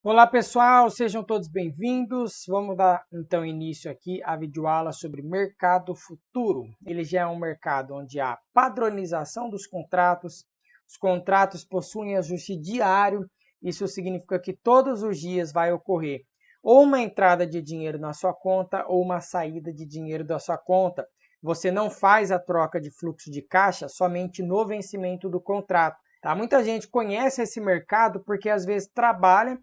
Olá pessoal, sejam todos bem-vindos. Vamos dar então início aqui à videoaula sobre mercado futuro. Ele já é um mercado onde há padronização dos contratos, os contratos possuem ajuste diário, isso significa que todos os dias vai ocorrer ou uma entrada de dinheiro na sua conta ou uma saída de dinheiro da sua conta. Você não faz a troca de fluxo de caixa somente no vencimento do contrato. Tá? Muita gente conhece esse mercado porque às vezes trabalha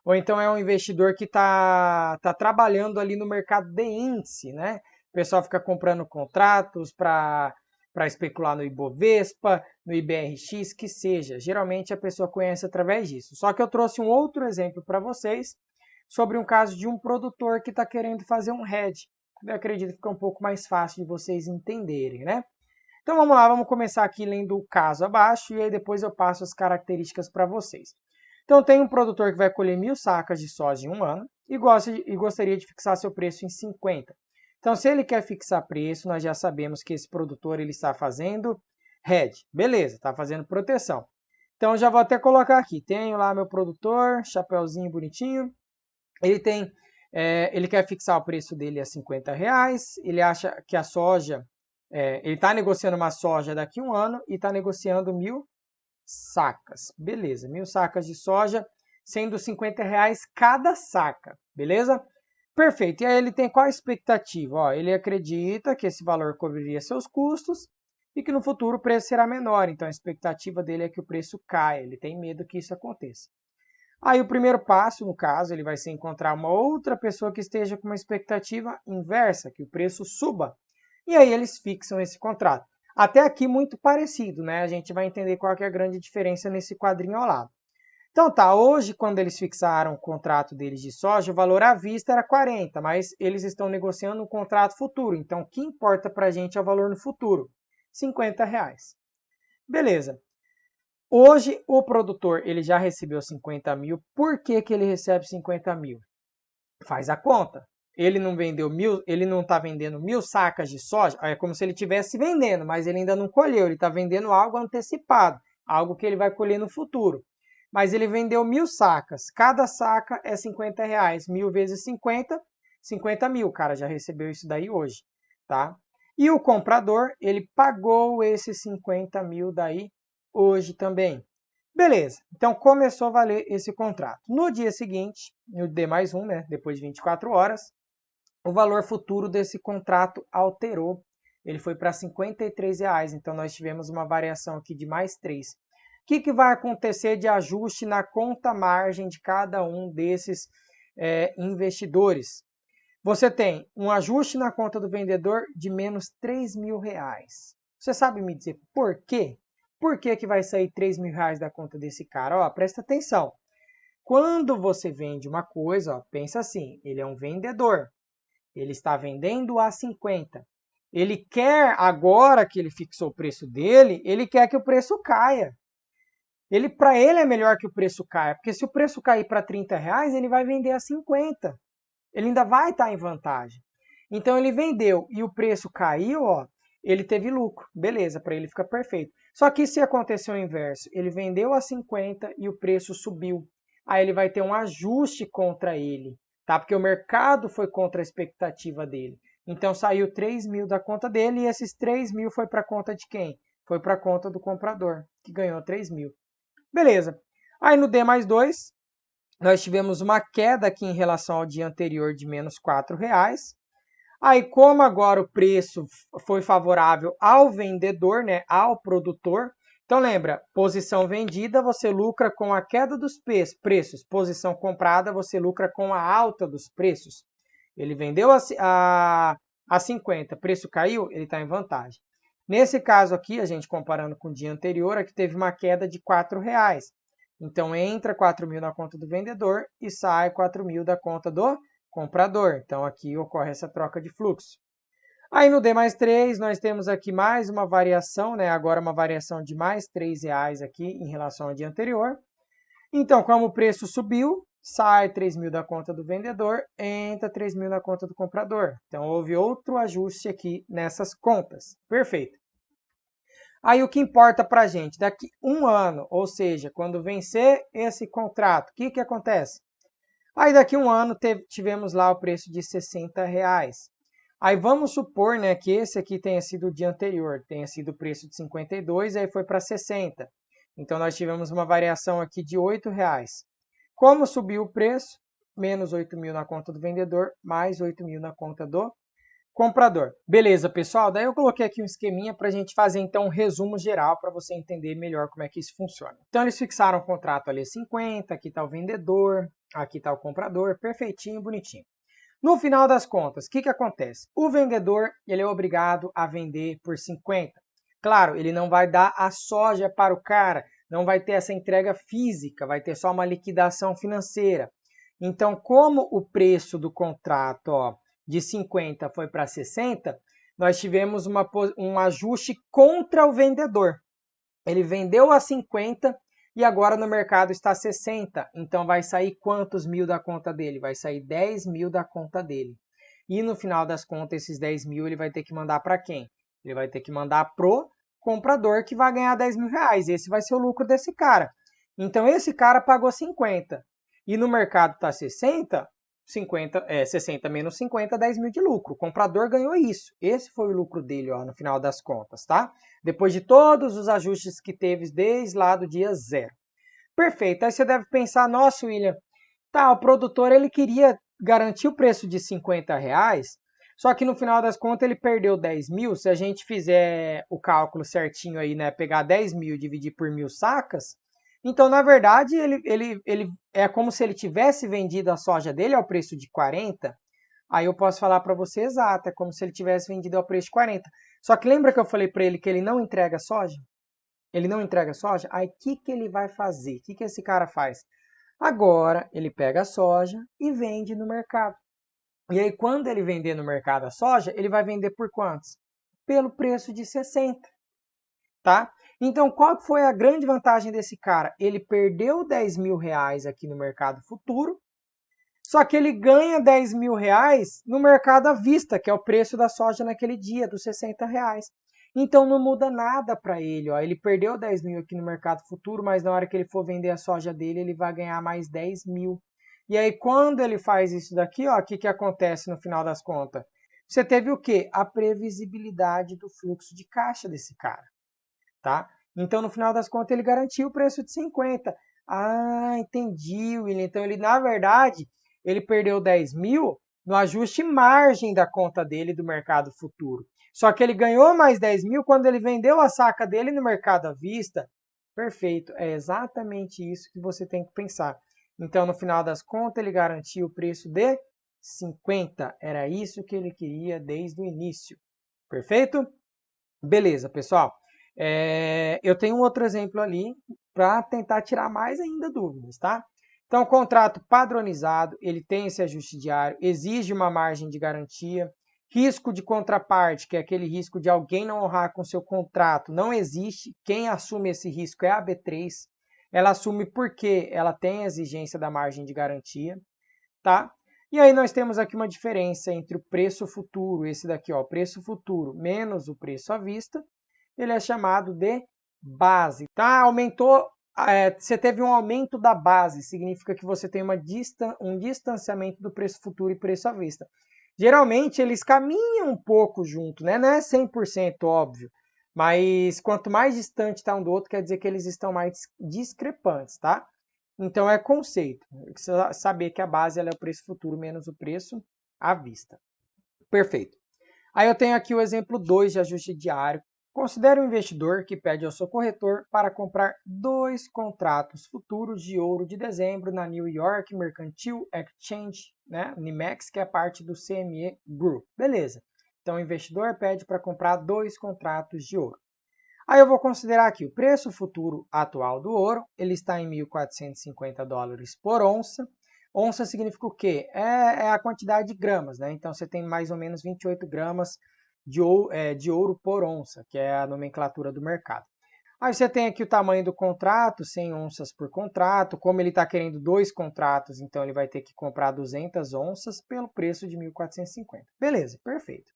ou então é um investidor que tá trabalhando ali no mercado de índice, né? O pessoal fica comprando contratos para especular no Ibovespa, no IBRX, que seja. Geralmente a pessoa conhece através disso. Só que eu trouxe um outro exemplo para vocês sobre um caso de um produtor que está querendo fazer um hedge. Eu acredito que fica um pouco mais fácil de vocês entenderem, né? Então vamos lá, vamos começar aqui lendo o caso abaixo e aí depois eu passo as características para vocês. Então tem um produtor que vai colher 1.000 sacas de soja em um ano e gostaria de fixar seu preço em 50. Então se ele quer fixar preço, nós já sabemos que esse produtor ele está fazendo hedge. Beleza, está fazendo proteção. Então já vou até colocar aqui, tenho lá meu produtor, chapeuzinho bonitinho, ele quer fixar o preço dele a R$ 50, ele acha que a soja, ele está negociando uma soja daqui a um ano e está negociando 1.000 sacas. Beleza, 1.000 sacas de soja, sendo R$ 50 cada saca, beleza? Perfeito, e aí ele tem qual a expectativa? Ó, ele acredita que esse valor cobriria seus custos e que no futuro o preço será menor, então a expectativa dele é que o preço caia, ele tem medo que isso aconteça. Aí o primeiro passo, no caso, ele vai ser encontrar uma outra pessoa que esteja com uma expectativa inversa, que o preço suba. E aí eles fixam esse contrato. Até aqui muito parecido, né? A gente vai entender qual que é a grande diferença nesse quadrinho ao lado. Então tá, hoje quando eles fixaram o contrato deles de soja, o valor à vista era 40, mas eles estão negociando um contrato futuro. Então o que importa pra gente é o valor no futuro, R$ 50. Beleza. Hoje o produtor ele já recebeu 50 mil. Por que ele recebe 50 mil? Faz a conta. Ele não vendeu 1.000, ele não está vendendo 1.000 sacas de soja. É como se ele estivesse vendendo, mas ele ainda não colheu. Ele está vendendo algo antecipado, algo que ele vai colher no futuro. Mas ele vendeu 1.000 sacas. Cada saca é R$ 50. 1.000 vezes 50, 50 mil. O cara já recebeu isso daí hoje, tá? E o comprador ele pagou esses 50 mil daí hoje também. Beleza, então começou a valer esse contrato. No dia seguinte, no D mais um, né, depois de 24 horas, o valor futuro desse contrato alterou. Ele foi para R$ 53, então nós tivemos uma variação aqui de mais 3. O que vai acontecer de ajuste na conta margem de cada um desses investidores? Você tem um ajuste na conta do vendedor de menos R$ 3.000. Você sabe me dizer por quê? Por que vai sair R$ 3.000 da conta desse cara? Ó, presta atenção. Quando você vende uma coisa, ó, pensa assim, ele é um vendedor. Ele está vendendo a 50. Ele quer, agora que ele fixou o preço dele, ele quer que o preço caia. Para ele é melhor que o preço caia, porque se o preço cair para R$ 30, ele vai vender a 50. Ele ainda vai estar em vantagem. Então ele vendeu e o preço caiu, ó, ele teve lucro. Beleza, para ele fica perfeito. Só que se acontecer o inverso, ele vendeu a 50 e o preço subiu. Aí ele vai ter um ajuste contra ele, tá? Porque o mercado foi contra a expectativa dele. Então saiu 3.000 da conta dele e esses 3.000 foi para a conta de quem? Foi para a conta do comprador, que ganhou 3.000. Beleza. Aí no D mais 2, nós tivemos uma queda aqui em relação ao dia anterior de menos R$ 4. Aí, como agora o preço foi favorável ao vendedor, né, ao produtor, então lembra, posição vendida você lucra com a queda dos preços, posição comprada você lucra com a alta dos preços. Ele vendeu a 50, preço caiu, ele está em vantagem. Nesse caso aqui, a gente comparando com o dia anterior, aqui teve uma queda de R$ 4. Então entra 4.000 na conta do vendedor e sai 4.000 da conta do comprador. Então aqui ocorre essa troca de fluxo. Aí no D mais 3 nós temos aqui mais uma variação, né? Agora uma variação de mais R$ 3 aqui em relação ao dia anterior. Então como o preço subiu, sai 3.000 da conta do vendedor, entra 3.000 na conta do comprador. Então houve outro ajuste aqui nessas contas. Perfeito. Aí o que importa para a gente, daqui um ano, ou seja, quando vencer esse contrato, o que acontece? Aí daqui a um ano tivemos lá o preço de R$60. Aí vamos supor, né, que esse aqui tenha sido o dia anterior, tenha sido o preço de 52, aí foi para 60. Então nós tivemos uma variação aqui de R$8. Como subiu o preço? Menos 8.000 na conta do vendedor, mais 8.000 na conta do comprador. Beleza, pessoal? Daí eu coloquei aqui um esqueminha para a gente fazer então um resumo geral para você entender melhor como é que isso funciona. Então eles fixaram o contrato ali 50, aqui está o vendedor, aqui está o comprador, perfeitinho, bonitinho. No final das contas, o que acontece? O vendedor ele é obrigado a vender por 50. Claro, ele não vai dar a soja para o cara, não vai ter essa entrega física, vai ter só uma liquidação financeira. Então, como o preço do contrato de 50 foi para 60, nós tivemos um ajuste contra o vendedor. Ele vendeu a 50 e agora no mercado está 60. Então vai sair quantos mil da conta dele? Vai sair 10.000 da conta dele. E no final das contas, esses 10.000 ele vai ter que mandar para quem? Ele vai ter que mandar pro comprador que vai ganhar R$10.000. Esse vai ser o lucro desse cara. Então esse cara pagou 50 e no mercado está 60, 60 menos 50, 10.000 de lucro. O comprador ganhou isso. Esse foi o lucro dele no final das contas, tá? Depois de todos os ajustes que teve desde lá do dia zero. Perfeito. Aí você deve pensar, nossa, William, tá, o produtor ele queria garantir o preço de R$50, só que no final das contas ele perdeu 10.000. Se a gente fizer o cálculo certinho aí, né, pegar 10.000 e dividir por 1.000 sacas, então, na verdade, ele é como se ele tivesse vendido a soja dele ao preço de 40. Aí eu posso falar para você exato, é como se ele tivesse vendido ao preço de 40. Só que lembra que eu falei para ele que ele não entrega soja? Ele não entrega soja? Aí o que ele vai fazer? O que esse cara faz? Agora ele pega a soja e vende no mercado. E aí quando ele vender no mercado a soja, ele vai vender por quantos? Pelo preço de 60. Tá? Então, qual foi a grande vantagem desse cara? Ele perdeu R$10.000 aqui no mercado futuro, só que ele ganha R$10.000 no mercado à vista, que é o preço da soja naquele dia, dos R$60. Então, não muda nada para ele. Ele perdeu 10.000 aqui no mercado futuro, mas na hora que ele for vender a soja dele, ele vai ganhar mais 10.000. E aí, quando ele faz isso daqui, o que acontece no final das contas? Você teve o quê? A previsibilidade do fluxo de caixa desse cara. Tá? Então, no final das contas, ele garantiu o preço de 50. Ah, entendi, William. Então, ele, na verdade, ele perdeu 10.000 no ajuste margem da conta dele do mercado futuro. Só que ele ganhou mais 10.000 quando ele vendeu a saca dele no mercado à vista. Perfeito, é exatamente isso que você tem que pensar. Então, no final das contas, ele garantiu o preço de 50. Era isso que ele queria desde o início. Perfeito? Beleza, pessoal. Eu tenho um outro exemplo ali para tentar tirar mais ainda dúvidas, tá? Então, contrato padronizado, ele tem esse ajuste diário, exige uma margem de garantia, risco de contraparte, que é aquele risco de alguém não honrar com seu contrato, não existe. Quem assume esse risco é a B3. Ela assume porque ela tem a exigência da margem de garantia, tá? E aí nós temos aqui uma diferença entre o preço futuro, esse daqui, preço futuro menos o preço à vista, ele é chamado de base, tá? Aumentou, você teve um aumento da base, significa que você tem um distanciamento do preço futuro e preço à vista. Geralmente eles caminham um pouco junto, né? Não é 100% óbvio, mas quanto mais distante está um do outro, quer dizer que eles estão mais discrepantes, tá? Então é conceito, precisa saber que a base ela é o preço futuro menos o preço à vista. Perfeito. Aí eu tenho aqui o exemplo 2 de ajuste diário. Considere um investidor que pede ao seu corretor para comprar 2 contratos futuros de ouro de dezembro na New York Mercantile Exchange, né? NYMEX, que é parte do CME Group. Beleza. Então o investidor pede para comprar 2 contratos de ouro. Aí eu vou considerar aqui o preço futuro atual do ouro, ele está em $1.450 por onça. Onça significa o quê? É a quantidade de gramas, né? Então você tem mais ou menos 28 gramas de ouro por onça, que é a nomenclatura do mercado. Aí você tem aqui o tamanho do contrato, 100 onças por contrato. Como ele está querendo 2 contratos, então ele vai ter que comprar 200 onças pelo preço de 1.450. Beleza, perfeito.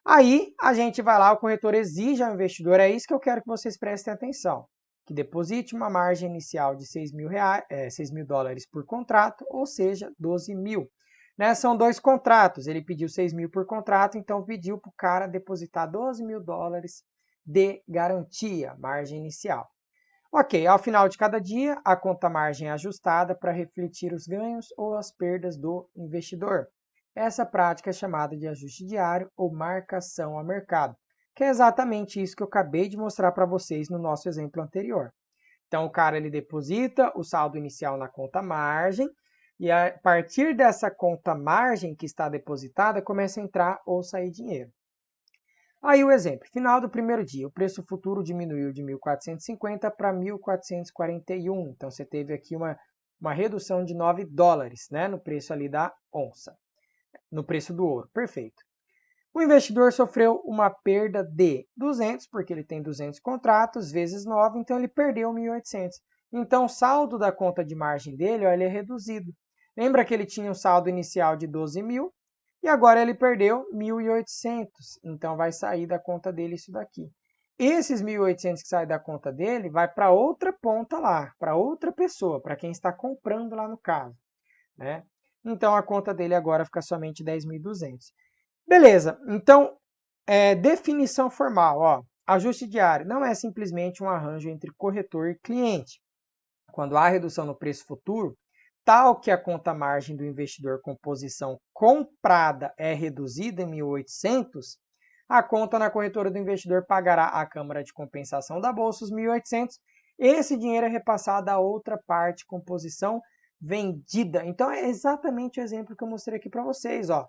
Aí a gente vai lá, o corretor exige ao investidor, é isso que eu quero que vocês prestem atenção. que deposite uma margem inicial de 6 mil dólares por contrato, ou seja, 12 mil. Né? São 2 contratos, ele pediu 6 mil por contrato, então pediu para o cara depositar 12 mil dólares de garantia, margem inicial. Ok, ao final de cada dia, a conta margem é ajustada para refletir os ganhos ou as perdas do investidor. Essa prática é chamada de ajuste diário ou marcação a mercado, que é exatamente isso que eu acabei de mostrar para vocês no nosso exemplo anterior. Então, o cara ele deposita o saldo inicial na conta margem e a partir dessa conta margem que está depositada, começa a entrar ou sair dinheiro. Aí o exemplo, final do primeiro dia, o preço futuro diminuiu de 1.450 para 1.441. Então você teve aqui uma redução de 9 dólares, né, no preço ali da onça, no preço do ouro. Perfeito. O investidor sofreu uma perda de 200, porque ele tem 200 contratos, vezes 9, então ele perdeu 1.800. Então o saldo da conta de margem dele, ó, ele é reduzido. Lembra que ele tinha um saldo inicial de 12 mil? E agora ele perdeu 1.800, então vai sair da conta dele isso daqui. Esses 1.800 que sai da conta dele vai para outra ponta lá, para outra pessoa, para quem está comprando lá no caso, né? Então a conta dele agora fica somente 10.200. Beleza, então definição formal, ó, ajuste diário não é simplesmente um arranjo entre corretor e cliente. Quando há redução no preço futuro, tal que a conta margem do investidor com posição comprada é reduzida em 1.800, a conta na corretora do investidor pagará à Câmara de Compensação da Bolsa os 1.800. Esse dinheiro é repassado a outra parte com posição vendida. Então é exatamente o exemplo que eu mostrei aqui para vocês. Ó.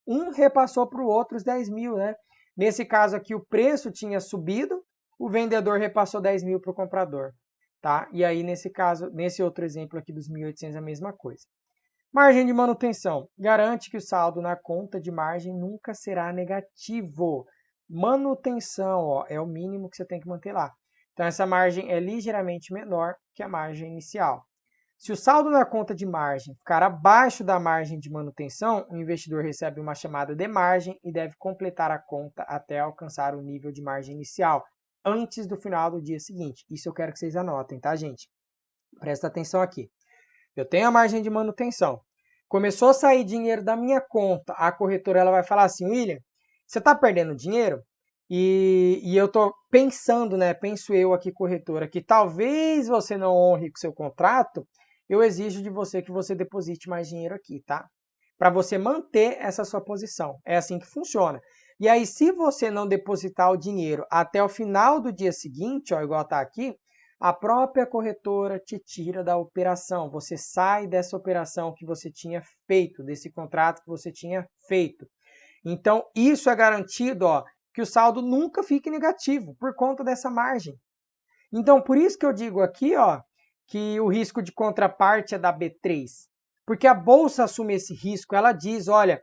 Um repassou para o outro os 10 mil. Né? Nesse caso aqui o preço tinha subido, o vendedor repassou 10 mil para o comprador. Tá? E aí, nesse caso, nesse outro exemplo aqui dos 1.800, a mesma coisa. Margem de manutenção. Garante que o saldo na conta de margem nunca será negativo. Manutenção, ó, é o mínimo que você tem que manter lá. Então, essa margem é ligeiramente menor que a margem inicial. Se o saldo na conta de margem ficar abaixo da margem de manutenção, o investidor recebe uma chamada de margem e deve completar a conta até alcançar o nível de margem inicial, antes do final do dia seguinte. Isso eu quero que vocês anotem, tá, gente? Presta atenção aqui. Eu tenho a margem de manutenção. Começou a sair dinheiro da minha conta, a corretora ela vai falar assim, William, você está perdendo dinheiro? E eu estou pensando, né? Penso eu aqui, corretora, que talvez você não honre com seu contrato, eu exijo de você que você deposite mais dinheiro aqui, tá? Para você manter essa sua posição. É assim que funciona. E aí, se você não depositar o dinheiro até o final do dia seguinte, ó, igual está aqui, a própria corretora te tira da operação. Você sai dessa operação que você tinha feito, desse contrato que você tinha feito. Então, isso é garantido, ó, que o saldo nunca fique negativo por conta dessa margem. Então, por isso que eu digo aqui, ó, que o risco de contraparte é da B3. Porque a Bolsa assume esse risco, ela diz, olha,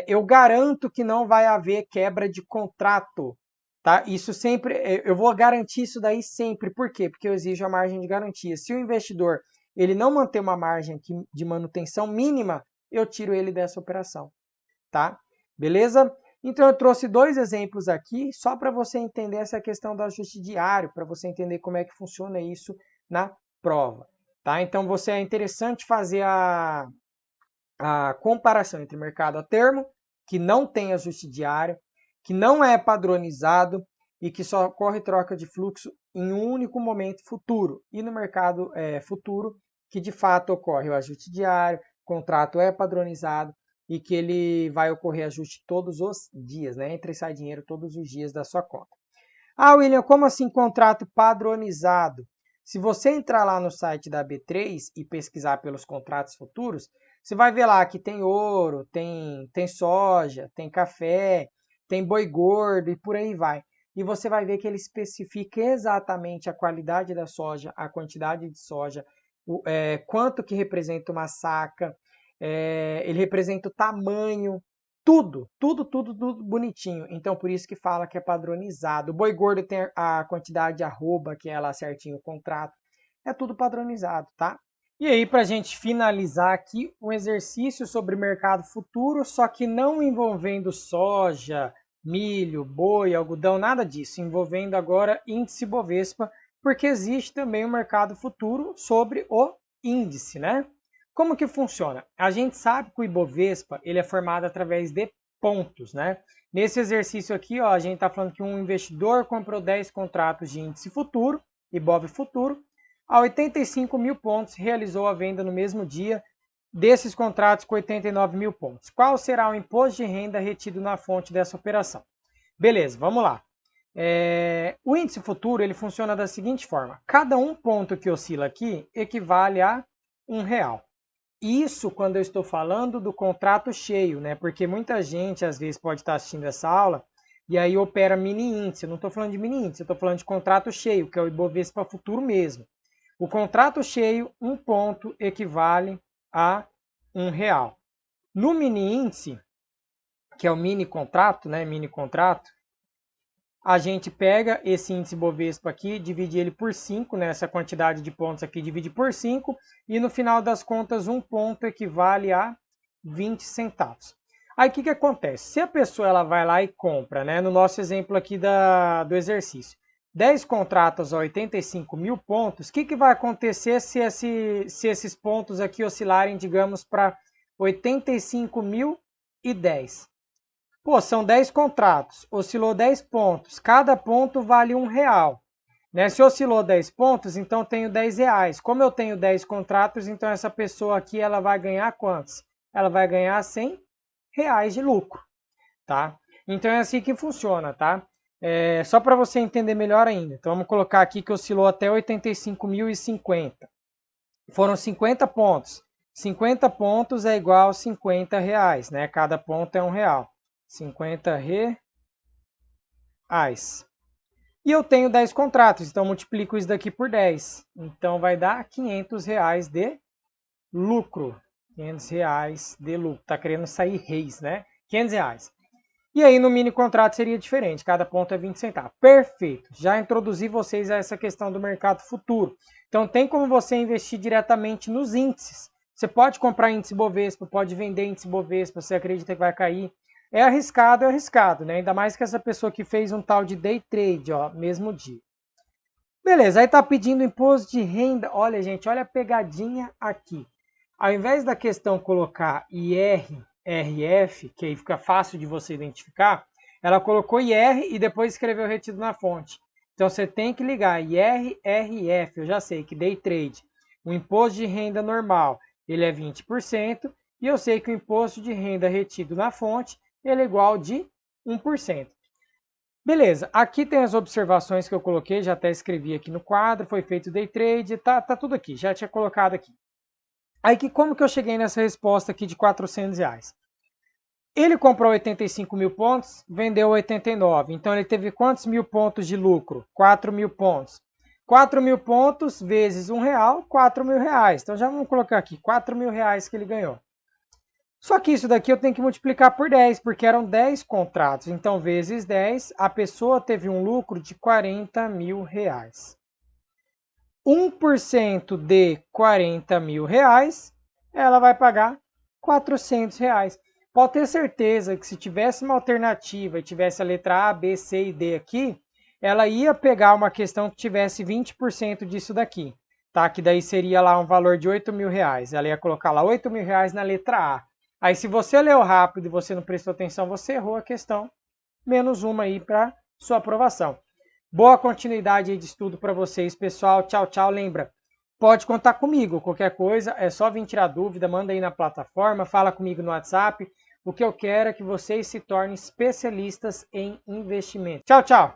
eu garanto que não vai haver quebra de contrato. Tá? Isso sempre, eu vou garantir isso daí sempre. Por quê? Porque eu exijo a margem de garantia. Se o investidor ele não manter uma margem de manutenção mínima, eu tiro ele dessa operação. Tá? Beleza? Então eu trouxe 2 exemplos aqui, só para você entender essa questão do ajuste diário, para você entender como é que funciona isso na prova. Tá? Então você é interessante fazer a comparação entre mercado a termo, que não tem ajuste diário, que não é padronizado e que só ocorre troca de fluxo em um único momento futuro. E no mercado futuro, que de fato ocorre o ajuste diário, o contrato é padronizado, e que ele vai ocorrer ajuste todos os dias, né? Entra e sai dinheiro todos os dias da sua conta. Ah, William, como assim contrato padronizado? Se você entrar lá no site da B3 e pesquisar pelos contratos futuros, você vai ver lá que tem ouro, tem soja, tem café, tem boi gordo e por aí vai. E você vai ver que ele especifica exatamente a qualidade da soja, a quantidade de soja, quanto que representa uma saca, ele representa o tamanho, tudo bonitinho. Então, por isso que fala que é padronizado. O boi gordo tem a quantidade de arroba, que é lá certinho o contrato. É tudo padronizado, tá? E aí, para a gente finalizar aqui, um exercício sobre mercado futuro, só que não envolvendo soja, milho, boi, algodão, nada disso. Envolvendo agora índice Bovespa, porque existe também o mercado futuro sobre o índice, né? Como que funciona? A gente sabe que o Ibovespa ele é formado através de pontos, né? Nesse exercício aqui, ó, a gente está falando que um investidor comprou 10 contratos de índice futuro, Ibov futuro, a 85 mil pontos, realizou a venda no mesmo dia desses contratos com 89 mil pontos. Qual será o imposto de renda retido na fonte dessa operação? Beleza, vamos lá. O índice futuro ele funciona da seguinte forma: cada um ponto que oscila aqui equivale a R$1. Isso quando eu estou falando do contrato cheio, né? Porque muita gente às vezes pode estar assistindo essa aula e aí opera mini índice. Eu não estou falando de mini índice, eu estou falando de contrato cheio, que é o Ibovespa futuro mesmo. O contrato cheio, um ponto equivale a R$1. No mini índice, que é o mini contrato, né? Mini contrato, a gente pega esse índice Bovespa aqui, divide ele por 5, né? Essa quantidade de pontos aqui divide por 5, e no final das contas, um ponto equivale a 20 centavos. Aí o que acontece? Se a pessoa ela vai lá e compra, né? No nosso exemplo aqui do exercício, 10 contratos a 85 mil pontos, o que vai acontecer se esses pontos aqui oscilarem, digamos, para 85.010? Pô, são 10 contratos, oscilou 10 pontos, cada ponto vale R$1. Né? Se oscilou 10 pontos, então tenho R$10. Como eu tenho 10 contratos, então essa pessoa aqui ela vai ganhar quantos? Ela vai ganhar R$100 de lucro, tá? Então é assim que funciona, tá? Só para você entender melhor ainda. Então vamos colocar aqui que oscilou até 85.050. Foram 50 pontos. 50 pontos é igual a R$50, né? Cada ponto é R$1. 50 reais. E eu tenho 10 contratos, então multiplico isso daqui por 10. Então vai dar R$500 de lucro. R$500 de lucro. Tá querendo sair reis, né? R$500. E aí no mini contrato seria diferente, cada ponto é 20 centavos. Perfeito. Já introduzi vocês a essa questão do mercado futuro. Então tem como você investir diretamente nos índices. Você pode comprar índice Bovespa, pode vender índice Bovespa, você acredita que vai cair. É arriscado, né? Ainda mais que essa pessoa que fez um tal de day trade, ó, mesmo dia. Beleza, aí tá pedindo imposto de renda. Olha, gente, olha a pegadinha aqui. Ao invés da questão colocar IRRF, que aí fica fácil de você identificar, ela colocou IR e depois escreveu retido na fonte. Então você tem que ligar IRRF, eu já sei que day trade, o imposto de renda normal, ele é 20%, e eu sei que o imposto de renda retido na fonte ele é igual de 1%. Beleza, aqui tem as observações que eu coloquei, já até escrevi aqui no quadro, foi feito day trade, tá tudo aqui, já tinha colocado aqui. Aí como que eu cheguei nessa resposta aqui de R$400? Ele comprou 85 mil pontos, vendeu 89, então ele teve quantos mil pontos de lucro? 4 mil pontos. 4 mil pontos vezes R$1, R$4.000. Então já vamos colocar aqui, R$4.000 que ele ganhou. Só que isso daqui eu tenho que multiplicar por 10, porque eram 10 contratos. Então, vezes 10, a pessoa teve um lucro de R$40.000. 1% de R$40.000, ela vai pagar R$400. Pode ter certeza que se tivesse uma alternativa e tivesse a letra A, B, C e D aqui, ela ia pegar uma questão que tivesse 20% disso daqui. Tá? Que daí seria lá um valor de R$8.000. Ela ia colocar lá R$8.000 na letra A. Aí se você leu rápido e você não prestou atenção, você errou a questão. Menos uma aí para sua aprovação. Boa continuidade aí de estudo para vocês, pessoal. Tchau, tchau. Lembra, pode contar comigo. Qualquer coisa, é só vir tirar dúvida, manda aí na plataforma, fala comigo no WhatsApp. O que eu quero é que vocês se tornem especialistas em investimento. Tchau, tchau.